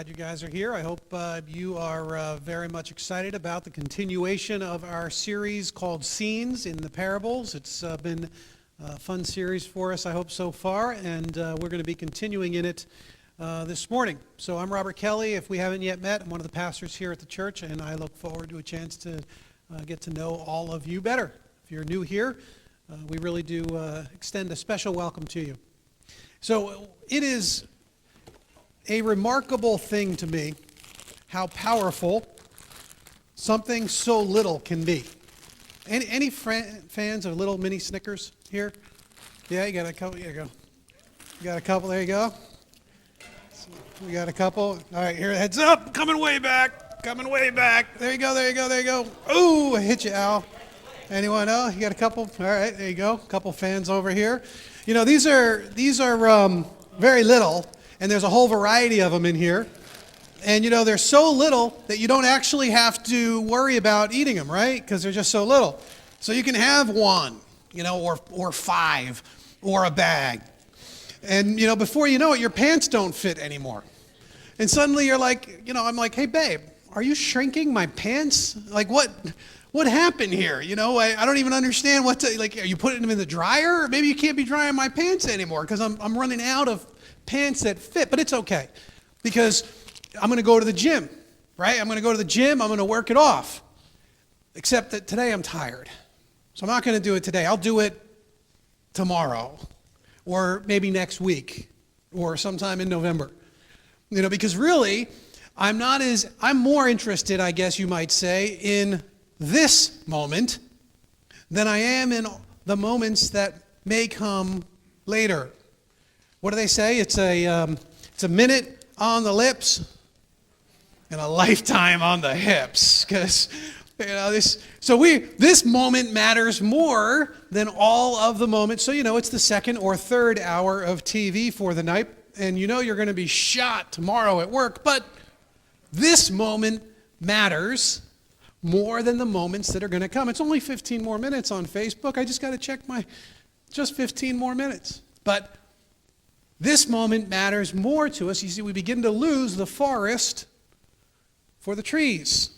glad you guys are here. I hope you are very much excited about the continuation of our series called Scenes in the Parables. It's been a fun series for us, I hope, so far, and we're going to be continuing in it this morning. So I'm Robert Kelly. If we haven't yet met, I'm one of the pastors here at the church, and I look forward to a chance to get to know all of you better. If you're new here, we really do extend a special welcome to you. So it is a remarkable thing to me how powerful something so little can be. Any fans of little mini Snickers here? Yeah, you got a couple. Here you go. You got a couple. There you go. We got a couple. All right, here, heads up. Coming way back. Coming way back. There you go. There you go. There you go. Ooh, I hit you, Al. Anyone else? You got a couple? All right, there you go. A couple fans over here. You know, these are very little. And there's a whole variety of them in here. And, you know, they're so little that you don't actually have to worry about eating them, right? Because they're just so little. So you can have one, you know, or five, or a bag. And, you know, before you know it, your pants don't fit anymore. And suddenly you're like, you know, I'm like, hey, babe, are you shrinking my pants? Like, what happened here? You know, I don't even understand like, are you putting them in the dryer? Or maybe you can't be drying my pants anymore because I'm running out of pants that fit, but it's okay because I'm going to go to the gym, right? I'm going to go to the gym. I'm going to work it off, except that today I'm tired. So I'm not going to do it today. I'll do it tomorrow or maybe next week or sometime in November, you know, because really I'm more interested, I guess you might say, in this moment than I am in the moments that may come later. What do they say? It's a minute on the lips and a lifetime on the hips. Because you know this moment matters more than all of the moments. So you know it's the second or third hour of TV for the night, and you know you're going to be shot tomorrow at work. But this moment matters more than the moments that are going to come. It's only 15 more minutes on Facebook. I just got to check just 15 more minutes. But this moment matters more to us. You see, we begin to lose the forest for the trees.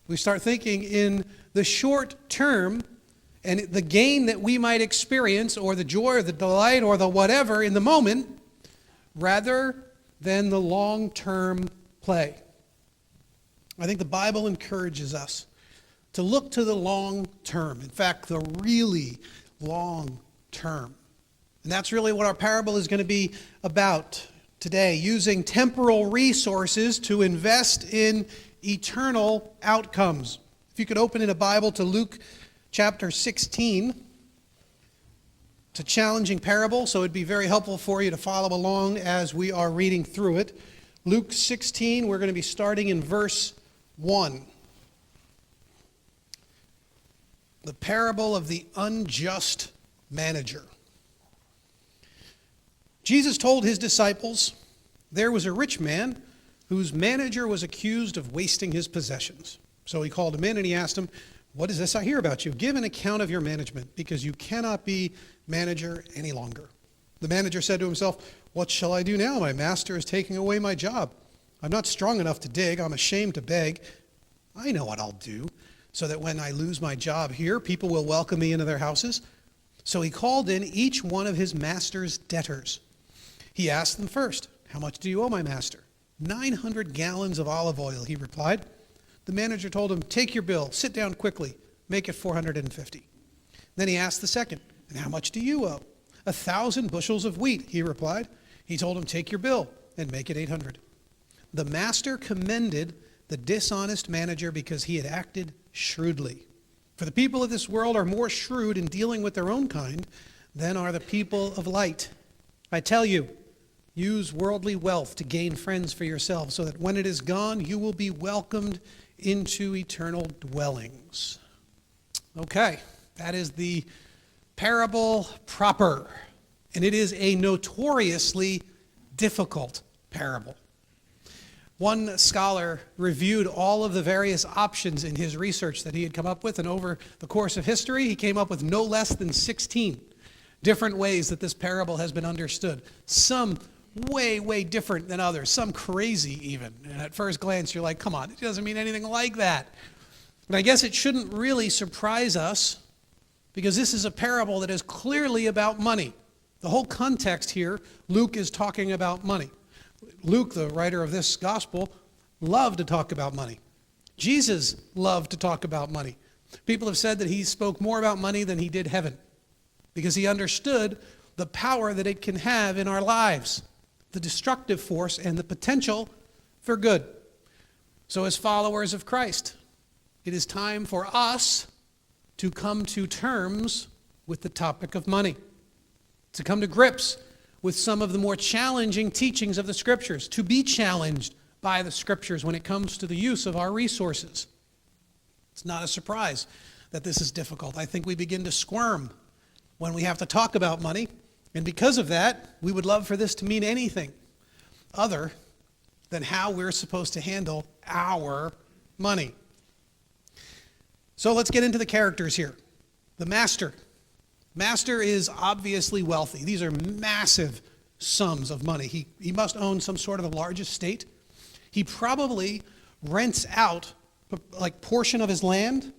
We start thinking in the short term and the gain that we might experience or the joy or the delight or the whatever in the moment rather than the long-term play. I think the Bible encourages us to look to the long term. In fact, the really long term. And that's really what our parable is going to be about today, using temporal resources to invest in eternal outcomes. If you could open in a Bible to Luke chapter 16. It's a challenging parable, so it'd be very helpful for you to follow along as we are reading through it. Luke 16, we're going to be starting in verse 1. The parable of the unjust manager. Jesus told his disciples, there was a rich man whose manager was accused of wasting his possessions. So he called him in and he asked him, what is this I hear about you? Give an account of your management, because you cannot be manager any longer. The manager said to himself, what shall I do now? My master is taking away my job. I'm not strong enough to dig. I'm ashamed to beg. I know what I'll do, so that when I lose my job here, people will welcome me into their houses. So he called in each one of his master's debtors. He asked them first, how much do you owe my master? 900 gallons of olive oil, he replied. The manager told him, take your bill, sit down quickly, make it 450. Then he asked the second, and how much do you owe? 1,000 bushels of wheat, he replied. He told him, take your bill and make it 800. The master commended the dishonest manager because he had acted shrewdly. For the people of this world are more shrewd in dealing with their own kind than are the people of light. I tell you, use worldly wealth to gain friends for yourselves, so that when it is gone, you will be welcomed into eternal dwellings. Okay, that is the parable proper, and it is a notoriously difficult parable. One scholar reviewed all of the various options in his research that he had come up with, and over the course of history, he came up with no less than 16 different ways that this parable has been understood. Some way, way different than others, some crazy even. And at first glance, you're like, come on, it doesn't mean anything like that. And I guess it shouldn't really surprise us, because this is a parable that is clearly about money. The whole context here, Luke is talking about money. Luke, the writer of this gospel, loved to talk about money. Jesus loved to talk about money. People have said that he spoke more about money than he did heaven, because he understood the power that it can have in our lives, the destructive force and the potential for good. So as followers of Christ, it is time for us to come to terms with the topic of money, to come to grips with some of the more challenging teachings of the Scriptures, to be challenged by the Scriptures when it comes to the use of our resources. It's not a surprise that this is difficult. I think we begin to squirm when we have to talk about money, and because of that, we would love for this to mean anything other than how we're supposed to handle our money. So let's get into the characters here. The master. Master is obviously wealthy. These are massive sums of money. He must own some sort of a large estate. He probably rents out like portion of his land,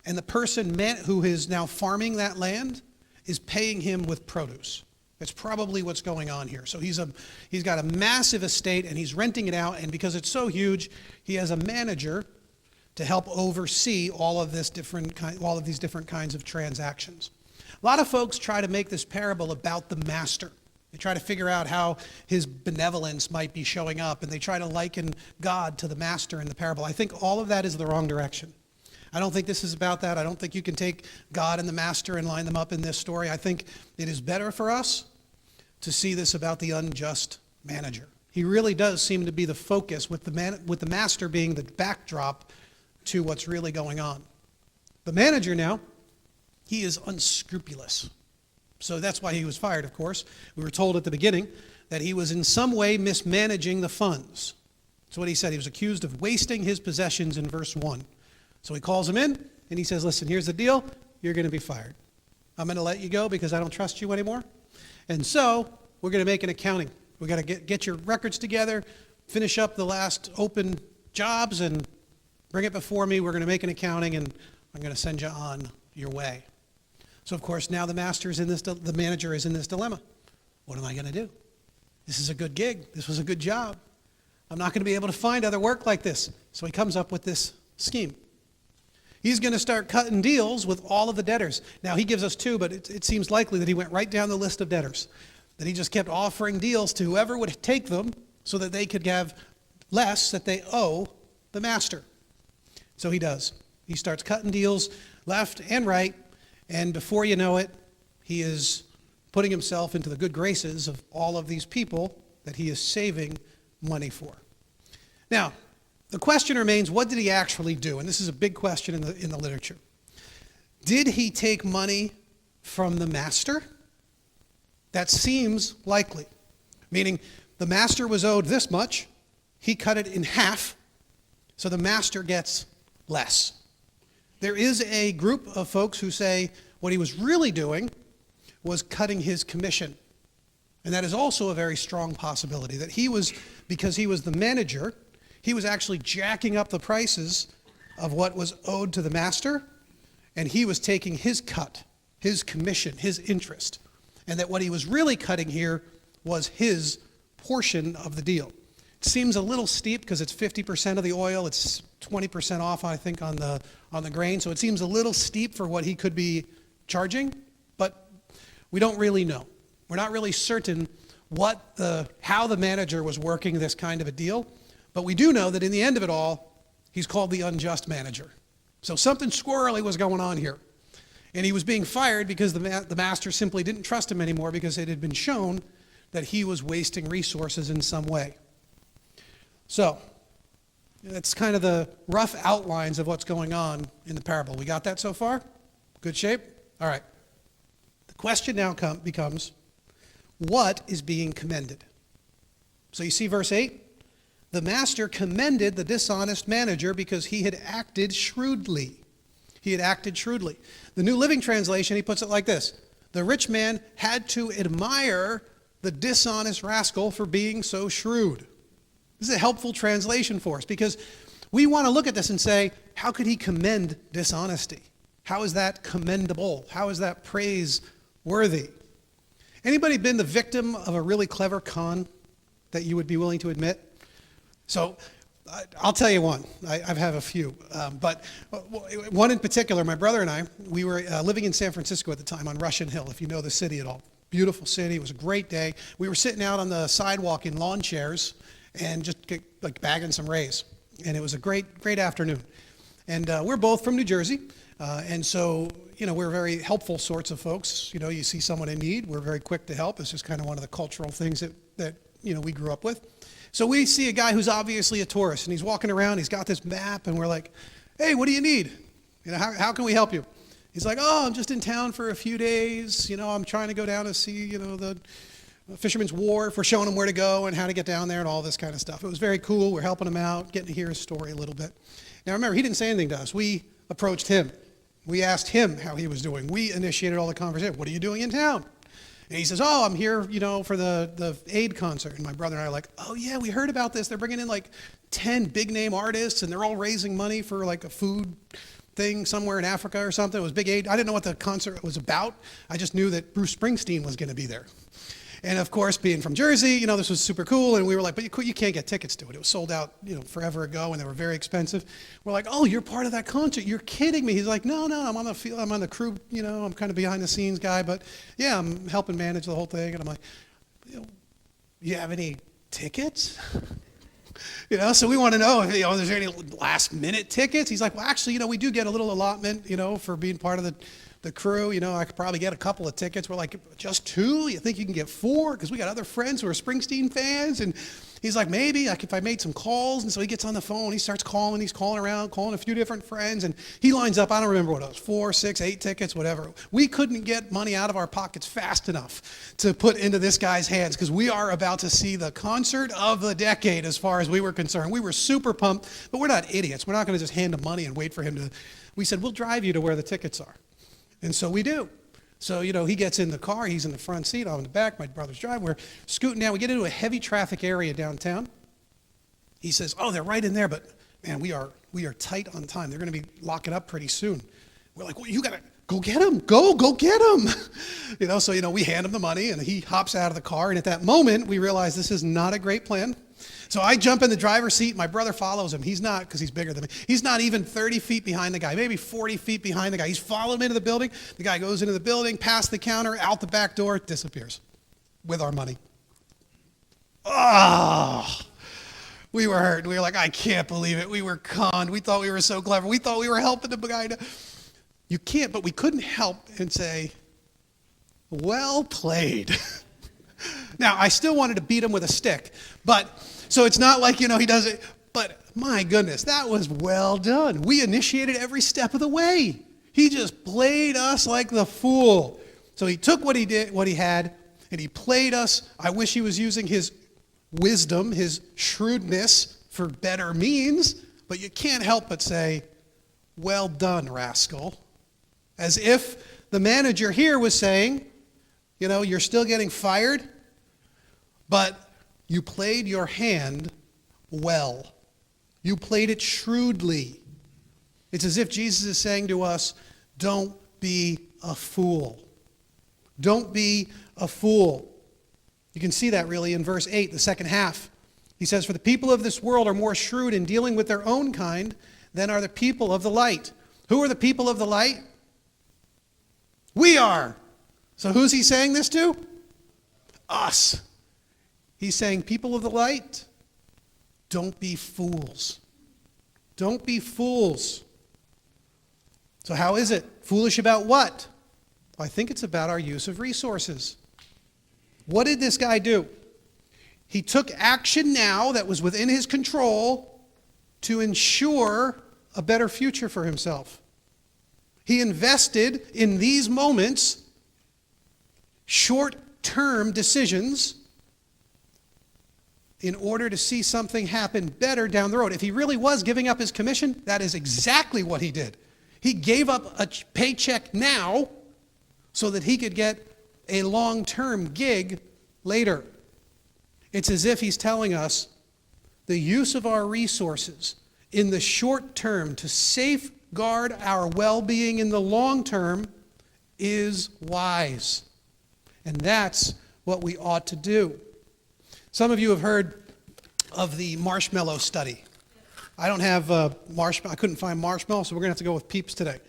and the person who is now farming that land is paying him with produce. That's probably what's going on here. So he's got a massive estate, and he's renting it out, and because it's so huge, he has a manager to help oversee all of these different kinds of transactions. A lot of folks try to make this parable about the master. They try to figure out how his benevolence might be showing up, and they try to liken God to the master in the parable. I think all of that is the wrong direction. I don't think this is about that. I don't think you can take God and the master and line them up in this story. I think it is better for us to see this about the unjust manager. He really does seem to be the focus, with the master being the backdrop to what's really going on. The manager now, he is unscrupulous. So that's why he was fired, of course. We were told at the beginning that he was in some way mismanaging the funds. That's what he said. He was accused of wasting his possessions in verse 1. So he calls him in, and he says, listen, here's the deal. You're going to be fired. I'm going to let you go because I don't trust you anymore. And so we're going to make an accounting. We've got to get your records together, finish up the last open jobs, and bring it before me. We're going to make an accounting, and I'm going to send you on your way. So, of course, now the manager is in this dilemma. What am I going to do? This is a good gig. This was a good job. I'm not going to be able to find other work like this. So he comes up with this scheme. He's going to start cutting deals with all of the debtors. Now, he gives us two, but it seems likely that he went right down the list of debtors, that he just kept offering deals to whoever would take them so that they could have less that they owe the master. So he does. He starts cutting deals left and right, and before you know it, he is putting himself into the good graces of all of these people that he is saving money for. Now, the question remains, what did he actually do? And this is a big question in the literature. Did he take money from the master? That seems likely. Meaning, the master was owed this much, he cut it in half, so the master gets less. There is a group of folks who say what he was really doing was cutting his commission. And that is also a very strong possibility, that because he was the manager, he was actually jacking up the prices of what was owed to the master, and he was taking his cut, his commission, his interest. And that what he was really cutting here was his portion of the deal. It seems a little steep because it's 50% of the oil. It's 20% off, I think, on the grain. So it seems a little steep for what he could be charging, but we don't really know. We're not really certain how the manager was working this kind of a deal, but we do know that in the end of it all, he's called the unjust manager. So something squirrely was going on here. And he was being fired because the master simply didn't trust him anymore because it had been shown that he was wasting resources in some way. So, that's kind of the rough outlines of what's going on in the parable. We got that so far? Good shape? All right. The question now becomes, what is being commended? So you see verse 8? The master commended the dishonest manager because he had acted shrewdly. He had acted shrewdly. The New Living Translation, he puts it like this. The rich man had to admire the the dishonest rascal for being so shrewd. This is a helpful translation for us because we want to look at this and say, how could he commend dishonesty? How is that commendable? How is that praiseworthy? Anybody been the victim of a really clever con that you would be willing to admit? So I'll tell you one. I've had a few. But one in particular, my brother and I, we were living in San Francisco at the time on Russian Hill, if you know the city at all. Beautiful city. It was a great day. We were sitting out on the sidewalk in lawn chairs and just like bagging some rays. And it was a great afternoon. And we're both from New Jersey. And so, we're very helpful sorts of folks. You see someone in need, we're very quick to help. It's just kind of one of the cultural things that we grew up with. So we see a guy who's obviously a tourist, and he's walking around, he's got this map, and we're like, hey, what do you need? How can we help you? He's like, oh, I'm just in town for a few days. I'm trying to go down to see, the Fisherman's Wharf. We're showing him where to go and how to get down there and all this kind of stuff. It was very cool. We're helping him out, getting to hear his story a little bit. Now remember, he didn't say anything to us. We approached him. We asked him how he was doing. We initiated all the conversation. What are you doing in town? And he says, oh, I'm here, for the Aid concert. And my brother and I are like, oh, yeah, we heard about this. They're bringing in like 10 big-name artists, and they're all raising money for like a food thing somewhere in Africa or something. It was big aid. I didn't know what the concert was about. I just knew that Bruce Springsteen was going to be there. And of course, being from Jersey, this was super cool. And we were like, but you can't get tickets to it. It was sold out, forever ago, and they were very expensive. We're like, oh, you're part of that concert. You're kidding me. He's like, no, I'm on the crew. I'm kind of behind the scenes guy, but yeah, I'm helping manage the whole thing. And I'm like, you have any tickets? So we want to know if there's any last minute tickets. He's like, well, actually, we do get a little allotment, for being part of the crew. I could probably get a couple of tickets. We're like, just 2? You think you can get 4? Because we got other friends who are Springsteen fans. And he's like, maybe if I made some calls. And so he gets on the phone. He starts calling. He's calling around, calling a few different friends. And he lines up, I don't remember what it was, 4, 6, 8 tickets, whatever. We couldn't get money out of our pockets fast enough to put into this guy's hands because we are about to see the concert of the decade as far as we were concerned. We were super pumped, but we're not idiots. We're not going to just hand him money and wait for him to. We said, we'll drive you to where the tickets are. And so we do. So, he gets in the car. He's in the front seat. I'm in the back. My brother's driving. We're scooting down. We get into a heavy traffic area downtown. He says, oh, they're right in there, but, man, we are tight on time. They're going to be locking up pretty soon. We're like, well, you got to go get him. Go get him. So, we hand him the money, and he hops out of the car. And at that moment, we realize this is not a great plan. So I jump in the driver's seat. My brother follows him. He's not, because he's bigger than me. He's not even 30 feet behind the guy, maybe 40 feet behind the guy. He's following him into the building. The guy goes into the building, past the counter, out the back door, disappears with our money. Oh, we were hurt. We were like, I can't believe it. We were conned. We thought we were so clever. We thought we were helping the guy. You can't, but we couldn't help and say, well played. Now, I still wanted to beat him with a stick, so it's not like, he does it, but my goodness, that was well done. We initiated every step of the way. He just played us like the fool. So he took what he had, and he played us. I wish he was using his wisdom, his shrewdness for better means, but you can't help but say, well done, rascal. As if the manager here was saying, you're still getting fired, but you played your hand well. You played it shrewdly. It's as if Jesus is saying to us, don't be a fool. Don't be a fool. You can see that really in verse 8, the second half. He says, for the people of this world are more shrewd in dealing with their own kind than are the people of the light. Who are the people of the light? We are. So who's he saying this to? Us. He's saying, people of the light, don't be fools. Don't be fools. So how is it? Foolish about what? Well, I think it's about our use of resources. What did this guy do? He took action now that was within his control to ensure a better future for himself. He invested in these moments short-term decisions in order to see something happen better down the road. If he really was giving up his commission, that is exactly what he did. He gave up a paycheck now so that he could get a long-term gig later. It's as if he's telling us the use of our resources in the short term to safeguard our well-being in the long term is wise. And that's what we ought to do. Some of you have heard of the marshmallow study. I don't have marshmallow. I couldn't find marshmallow, so we're going to have to go with Peeps today.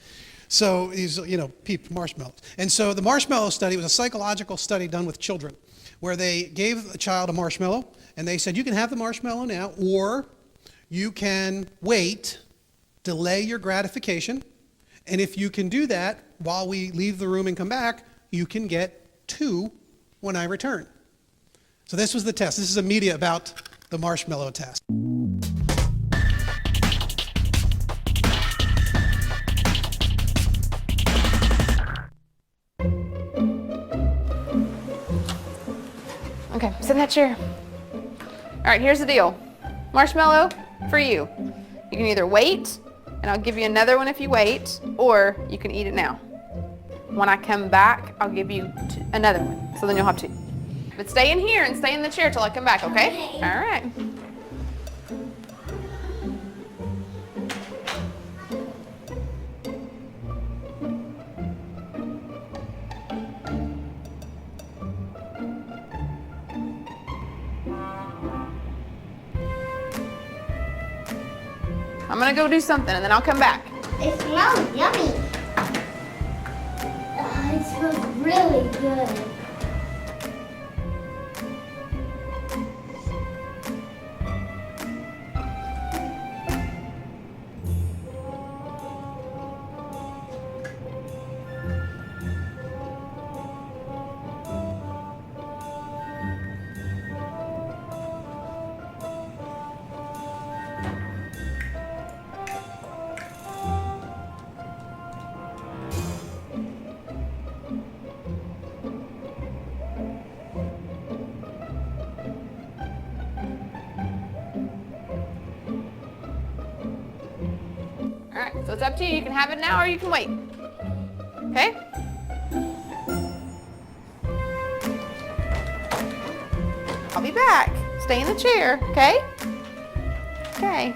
So he's, Peep marshmallows. And so the marshmallow study was a psychological study done with children where they gave a child a marshmallow and they said, you can have the marshmallow now, or you can wait, delay your gratification, and if you can do that while we leave the room and come back, you can get 2 when I return. So this was the test. This is a media about the marshmallow test. Okay, sit in that chair. All right, here's the deal. Marshmallow for you. You can either wait, and I'll give you another one if you wait, or you can eat it now. When I come back, I'll give you another one, so then you'll have 2. But stay in here and stay in the chair till I come back, okay? All right. I'm gonna go do something and then I'll come back. It smells yummy. It smells really good. All right, so it's up to you. You can have it now or you can wait. Okay? I'll be back. Stay in the chair, okay? Okay.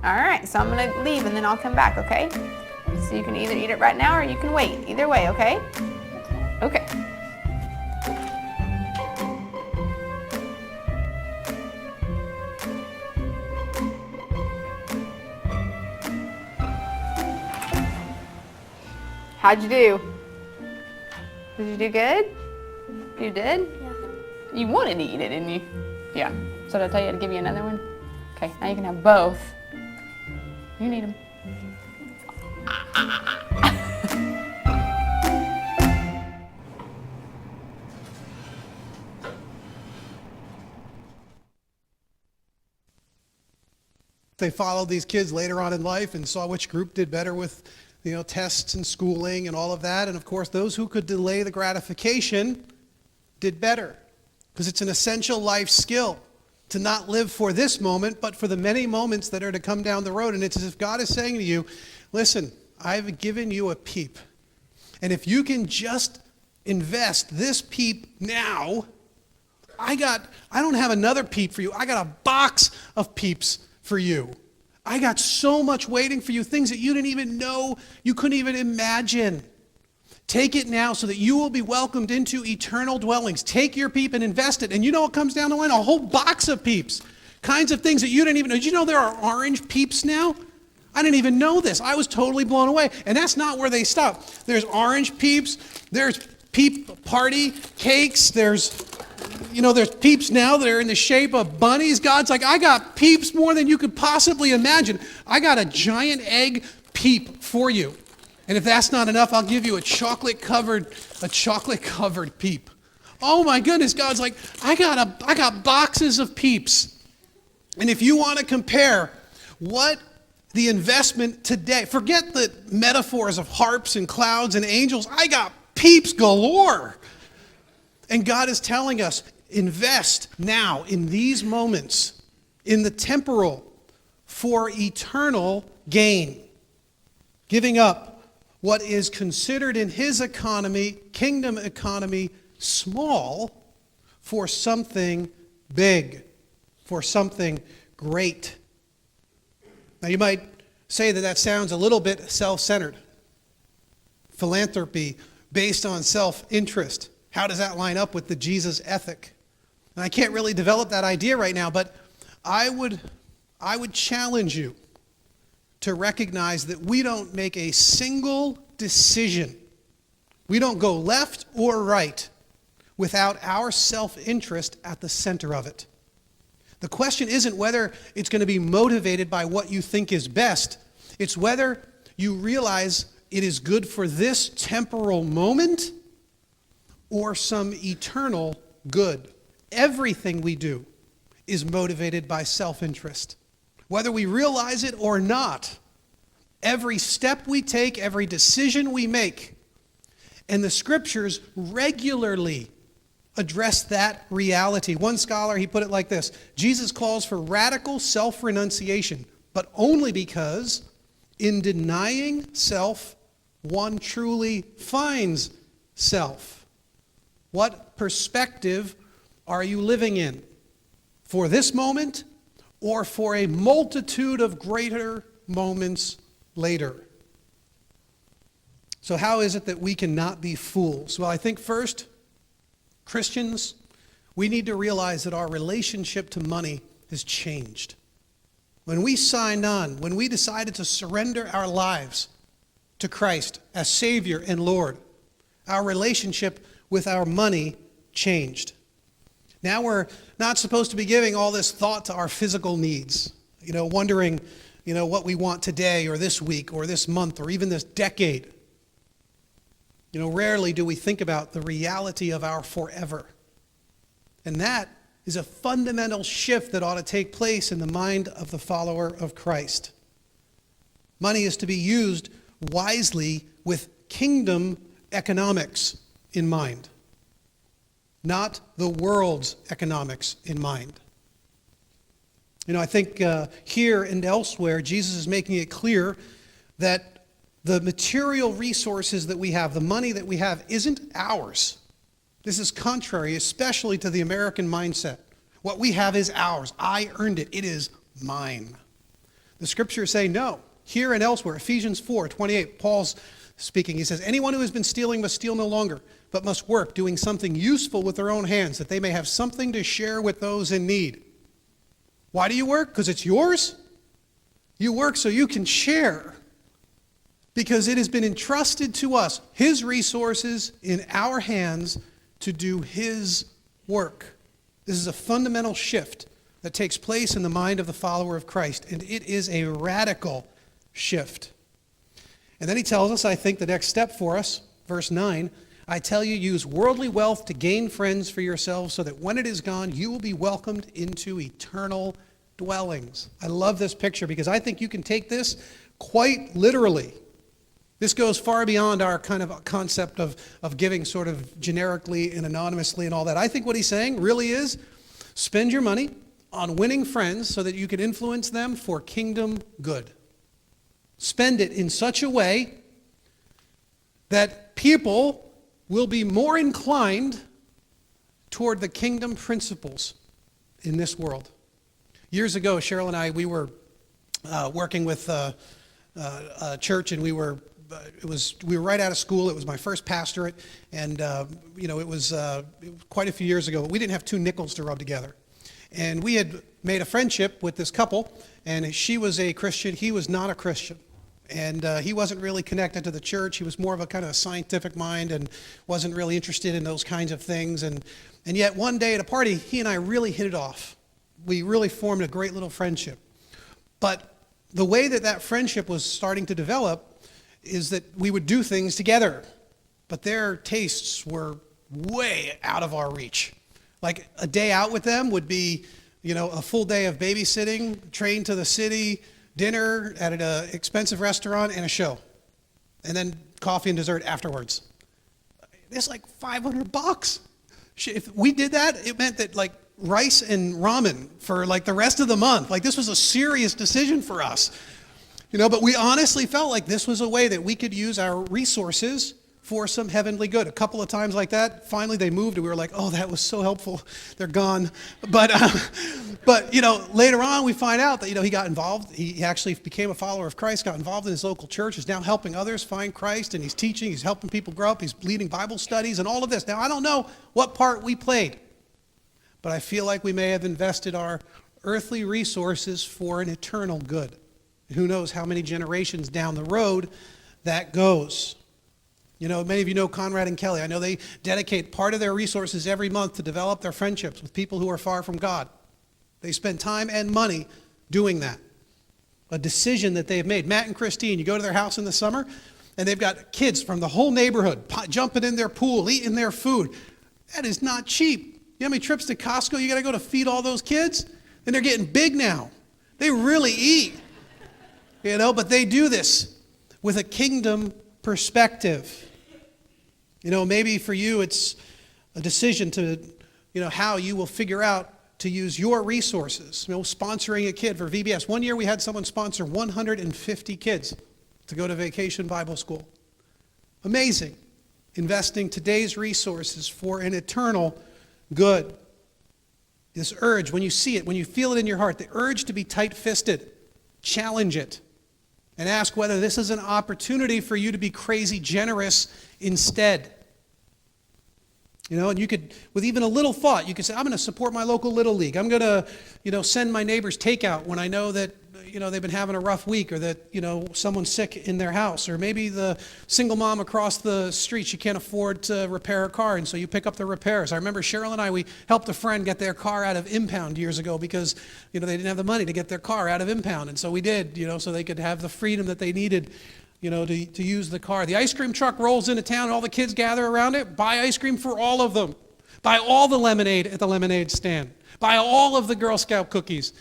All right, so I'm gonna leave and then I'll come back, okay? So you can either eat it right now or you can wait. Either way, okay? Okay. How'd you do? Did you do good? You did? Yeah. You wanted to eat it, didn't you? Yeah. So did I tell you to give you another one? Okay, now you can have both. You need them. They followed these kids later on in life and saw which group did better with, tests and schooling and all of that. And of course, those who could delay the gratification did better, because it's an essential life skill to not live for this moment, but for the many moments that are to come down the road. And it's as if God is saying to you, listen, I've given you a peep. And if you can just invest this peep now, I don't have another peep for you. I got a box of peeps for you. I got so much waiting for you, things that you didn't even know, you couldn't even imagine. Take it now so that you will be welcomed into eternal dwellings. Take your peep and invest it. And you know what comes down the line? A whole box of peeps. Kinds of things that you didn't even know. Did you know there are orange peeps now? I didn't even know this. I was totally blown away. And that's not where they stop. There's orange peeps. There's Peep party cakes. There's Peeps now that are in the shape of bunnies. God's like, I got Peeps more than you could possibly imagine. I got a giant egg Peep for you. And if that's not enough, I'll give you a chocolate-covered Peep. Oh my goodness, God's like, I got boxes of Peeps. And if you want to compare what the investment today, forget the metaphors of harps and clouds and angels, I got Peeps galore. And God is telling us, invest now in these moments, in the temporal, for eternal gain. Giving up what is considered in his economy, kingdom economy, small, for something big, for something great. Now you might say that sounds a little bit self-centered. Philanthropy based on self-interest. How does that line up with the Jesus ethic? And I can't really develop that idea right now, but I would challenge you to recognize that we don't make a single decision. We don't go left or right without our self-interest at the center of it. The question isn't whether it's going to be motivated by what you think is best. It's whether you realize it is good for this temporal moment or some eternal good. Everything we do is motivated by self-interest. Whether we realize it or not, every step we take, every decision we make, and the scriptures regularly address that reality. One scholar, he put it like this: Jesus calls for radical self-renunciation, but only because in denying self, one truly finds self. What perspective are you living in? For this moment or for a multitude of greater moments later? So how is it that we cannot be fools? Well, I think first, Christians, we need to realize that our relationship to money has changed. When we signed on, when we decided to surrender our lives to Christ as Savior and Lord, our relationship with our money changed. Now we're not supposed to be giving all this thought to our physical needs, wondering, what we want today or this week or this month or even this decade. Rarely do we think about the reality of our forever. And that is a fundamental shift that ought to take place in the mind of the follower of Christ. Money is to be used wisely with kingdom economics in mind, not the world's economics in mind. I think here and elsewhere, Jesus is making it clear that the material resources that we have, the money that we have, isn't ours. This is contrary, especially to the American mindset. What we have is ours. I earned it. It is mine. The scriptures say no. Here and elsewhere, Ephesians 4:28, Paul's speaking. He says, anyone who has been stealing must steal no longer, but must work, doing something useful with their own hands, that they may have something to share with those in need. Why do you work? Because it's yours? You work so you can share. Because it has been entrusted to us, his resources in our hands to do his work. This is a fundamental shift that takes place in the mind of the follower of Christ, and it is a radical shift. And then he tells us, I think, the next step for us, verse 9, I tell you, use worldly wealth to gain friends for yourselves, so that when it is gone, you will be welcomed into eternal dwellings. I love this picture because I think you can take this quite literally. This goes far beyond our kind of concept of giving sort of generically and anonymously and all that. I think what he's saying really is spend your money on winning friends so that you can influence them for kingdom good. Spend it in such a way that people will be more inclined toward the kingdom principles in this world. Years ago, Cheryl and I, we were working with a church, and we were right out of school. It was my first pastorate, and it was quite a few years ago. But we didn't have two nickels to rub together, and we had made a friendship with this couple, and she was a Christian, he was not a Christian, And he wasn't really connected to the church. He was more of a kind of scientific mind and wasn't really interested in those kinds of things. And yet one day at a party, he and I really hit it off. We really formed a great little friendship. But the way that friendship was starting to develop is that we would do things together. But their tastes were way out of our reach. Like a day out with them would be, a full day of babysitting, train to the city, dinner at an expensive restaurant, and a show. And then coffee and dessert afterwards. It's like $500. If we did that, it meant that like rice and ramen for like the rest of the month. Like this was a serious decision for us. But we honestly felt like this was a way that we could use our resources for some heavenly good. A couple of times like that, finally they moved and we were like, oh, that was so helpful. They're gone. But later on we find out that, he got involved. He actually became a follower of Christ, got involved in his local church, is now helping others find Christ, and he's teaching, he's helping people grow up, he's leading Bible studies and all of this. Now, I don't know what part we played, but I feel like we may have invested our earthly resources for an eternal good. Who knows how many generations down the road that goes. Many of you know Conrad and Kelly. I know they dedicate part of their resources every month to develop their friendships with people who are far from God. They spend time and money doing that. A decision that they've made. Matt and Christine, you go to their house in the summer, and they've got kids from the whole neighborhood jumping in their pool, eating their food. That is not cheap. You know how many trips to Costco you got to go to feed all those kids? And they're getting big now. They really eat. But they do this with a kingdom perspective. Maybe for you it's a decision to, how you will figure out to use your resources. Sponsoring a kid for VBS. One year we had someone sponsor 150 kids to go to Vacation Bible School. Amazing. Investing today's resources for an eternal good. This urge, when you see it, when you feel it in your heart, the urge to be tight-fisted, challenge it. And ask whether this is an opportunity for you to be crazy generous instead. And you could, with even a little thought, you could say, I'm going to support my local Little League. I'm going to, send my neighbors takeout when I know that, they've been having a rough week, or that, someone's sick in their house. Or maybe the single mom across the street, she can't afford to repair a car, and so you pick up the repairs. I remember Cheryl and I, we helped a friend get their car out of impound years ago because, they didn't have the money to get their car out of impound. And so we did, so they could have the freedom that they needed, to use the car. The ice cream truck rolls into town, and all the kids gather around it. Buy ice cream for all of them. Buy all the lemonade at the lemonade stand. Buy all of the Girl Scout cookies.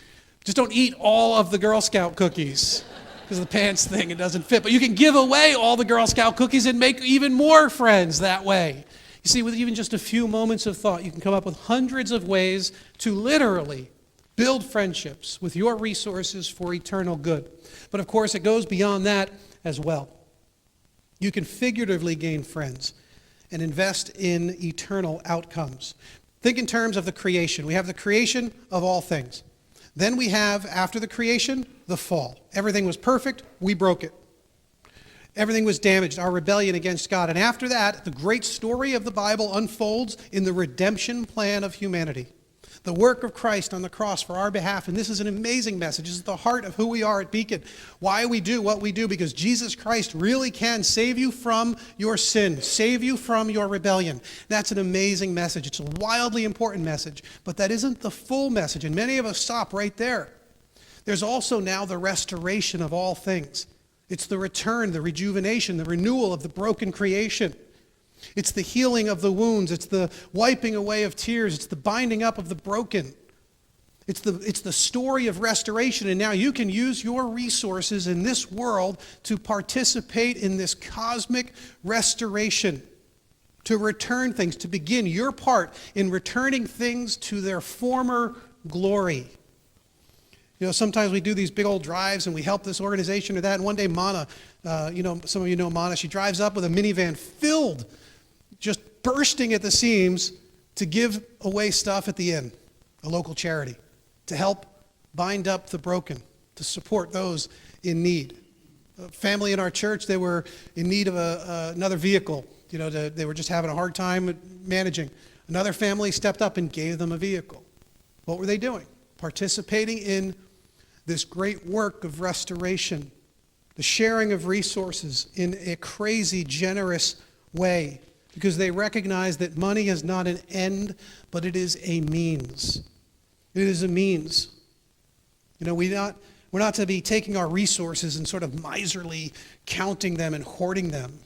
Just don't eat all of the Girl Scout cookies because of the pants thing, it doesn't fit. But you can give away all the Girl Scout cookies and make even more friends that way. You see, with even just a few moments of thought, you can come up with hundreds of ways to literally build friendships with your resources for eternal good. But of course, it goes beyond that as well. You can figuratively gain friends and invest in eternal outcomes. Think in terms of the creation. We have the creation of all things. Then we have, after the creation, the fall. Everything was perfect, we broke it. Everything was damaged, our rebellion against God. And after that, the great story of the Bible unfolds in the redemption plan of humanity. The work of Christ on the cross for our behalf. And this is an amazing message. This is the heart of who we are at Beacon. Why we do what we do, because Jesus Christ really can save you from your sin, save you from your rebellion. That's an amazing message. It's a wildly important message, but that isn't the full message. And many of us stop right there. There's also now the restoration of all things. It's the return, the rejuvenation, the renewal of the broken creation. It's the healing of the wounds. It's the wiping away of tears. It's the binding up of the broken. It's the story of restoration. And now you can use your resources in this world to participate in this cosmic restoration, to return things, to begin your part in returning things to their former glory. Sometimes we do these big old drives and we help this organization or that. And one day Mana, some of you know Mana, she drives up with a minivan filled, just bursting at the seams to give away stuff at the inn, a local charity, to help bind up the broken, to support those in need. A family in our church, they were in need of another vehicle. They were just having a hard time managing. Another family stepped up and gave them a vehicle. What were they doing? Participating in this great work of restoration the sharing of resources in a crazy, generous way, because they recognize that money is not an end, but it is a means. It is a means. You know, we're not to be taking our resources and sort of miserly counting them and hoarding them,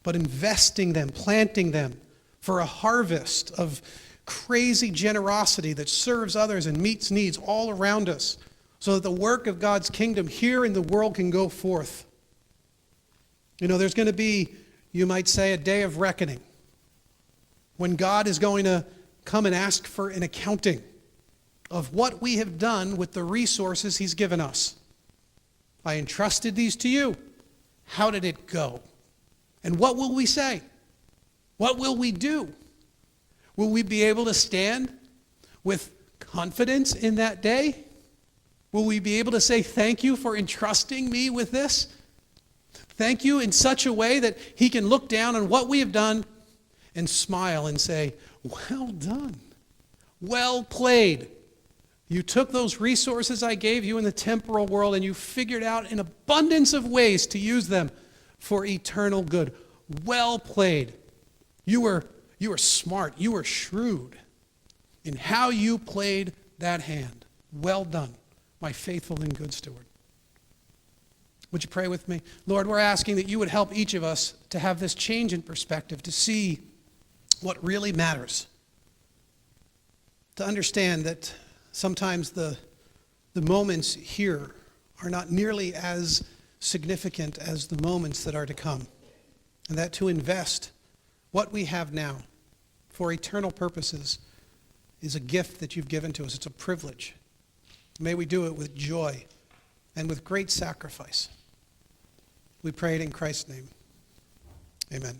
but investing them, planting them for a harvest of crazy generosity that serves others and meets needs all around us, so that the work of God's kingdom here in the world can go forth. You know, there's going to be, you might say, a day of reckoning when God is going to come and ask for an accounting of what we have done with the resources he's given us. I entrusted these to you. How did it go? And what will we say? What will we do? Will we be able to stand with confidence in that day? Will we be able to say, thank you for entrusting me with this? Thank you in such a way that he can look down on what we have done and smile and say, well done. Well played. You took those resources I gave you in the temporal world and you figured out an abundance of ways to use them for eternal good. Well played. You were smart. You were shrewd in how you played that hand. Well done, my faithful and good steward. Would you pray with me? Lord, we're asking that you would help each of us to have this change in perspective, to see what really matters, to understand that sometimes the moments here are not nearly as significant as the moments that are to come, and that to invest what we have now for eternal purposes is a gift that you've given to us. It's a privilege. May we do it with joy and with great sacrifice. We pray it in Christ's name. Amen.